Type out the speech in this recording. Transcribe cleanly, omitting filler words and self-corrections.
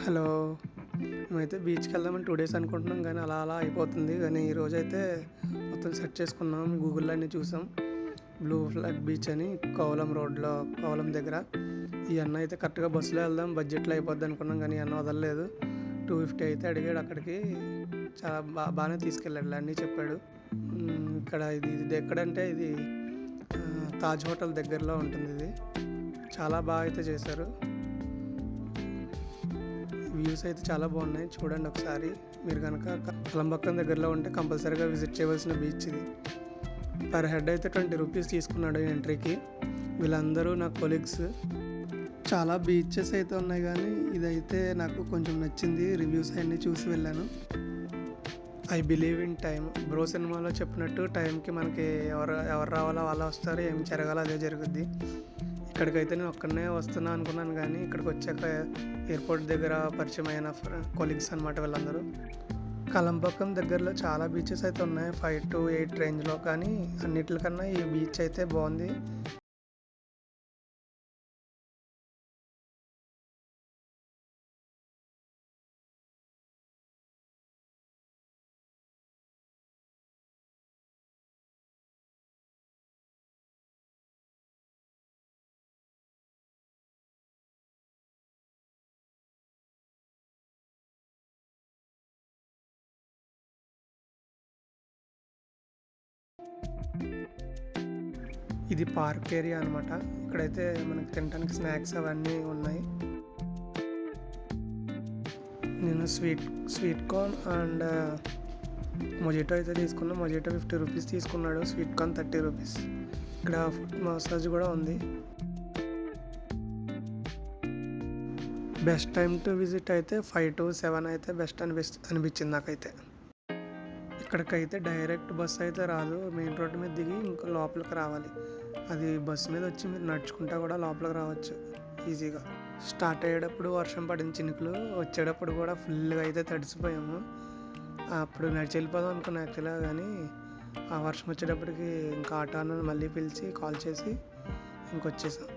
Hello! మేమైతే బీచ్‌కి వెళ్దామని 2 డేస్ అనుకుంటున్నాం గానీ, అలా అలా అయిపోతుంది. కానీ ఈరోజైతే మొత్తం సెట్ చేసుకున్నాం. గూగుల్‌లో అన్నీ చూసాం. బ్లూ ఫ్లాగ్ బీచ్ అని కోవలం రోడ్‌లో కోవలం దగ్గర. ఈ అన్న అయితే కరెక్ట్‌గా బస్సులో వెళ్దాం బడ్జెట్‌లో అయిపోద్ది అనుకున్నాం కానీ, ఈ అన్న వదలలేదు. 250 అయితే అడిగాడు అక్కడికి. చాలా బానే తీసుకెళ్ళాడులే అన్నీ చెప్పాడు. ఇక్కడ ఇది ఎక్కడంటే ఇది తాజ్ హోటల్ దగ్గరలో ఉంటుందిది. చాలా బాగా అయితే చేశారు. వ్యూస్ అయితే చాలా బాగున్నాయి. చూడండి ఒకసారి. మీరు గనక కలంబక్కం దగ్గరలో ఉంటే కంపల్సరీగా విజిట్ చేయవలసిన బీచ్ ఇది. పర్ హెడ్ అయితే 20 రూపీస్ తీసుకున్నాడు ఎంట్రీకి. వీళ్ళందరూ నా కొలీగ్స్. చాలా బీచెస్ అయితే ఉన్నాయి కానీ ఇదైతే నాకు కొంచెం నచ్చింది. రివ్యూస్ అన్నీ చూసి వెళ్ళాను. I believe in time. Bro సినిమాలో చెప్పినట్టు టైంకి మనకి ఎవరు రావాలో వాళ్ళు వస్తారు, ఏం జరగాలో అదే జరుగుద్ది. ఇక్కడికైతే నేను ఒక్కడనే వస్తున్నా అనుకున్నాను కానీ ఇక్కడికి వచ్చాక ఎయిర్పోర్ట్ దగ్గర పరిచయమైన కొలీగ్స్ అనమాట వీళ్ళందరూ. కలంబక్కం దగ్గరలో చాలా బీచెస్ అయితే ఉన్నాయి 5 to 8 రేంజ్లో, కానీ అన్నిటికన్నా ఈ బీచ్ అయితే బాగుంది. ఇది పార్క్ ఏరియా అనమాట. ఇక్కడైతే మనకి తినడానికి స్నాక్స్ అవన్నీ ఉన్నాయి. నేను స్వీట్ కార్న్ అండ్ మొజిటో అయితే తీసుకున్నా. మొజిటో 50 రూపీస్ తీసుకున్నాడు, స్వీట్ కార్న్ 30 రూపీస్. ఇక్కడ ఫుట్ మసాజ్ కూడా ఉంది. బెస్ట్ టైం టు విజిట్ అయితే 5 to 7 అయితే బెస్ట్ అనిపించింది నాకైతే. ఇక్కడికైతే డైరెక్ట్ బస్ అయితే రాదు. మెయిన్ రోడ్డు మీద దిగి ఇంకా లోపలికి రావాలి. అది బస్సు మీద వచ్చి మీరు నడుచుకుంటా కూడా లోపలికి రావచ్చు ఈజీగా. స్టార్ట్ అయ్యేటప్పుడు వర్షం పడింది చినుకులు, వచ్చేటప్పుడు కూడా ఫుల్గా అయితే తడిసిపోయాము. అప్పుడు నడిచి వెళ్ళిపోదాం అనుకున్నా యాక్చువల్గా, కానీ ఆ వర్షం వచ్చేటప్పటికి ఇంకా ఆటోను మళ్ళీ పిలిచి కాల్ చేసి ఇంకొచ్చేసాం.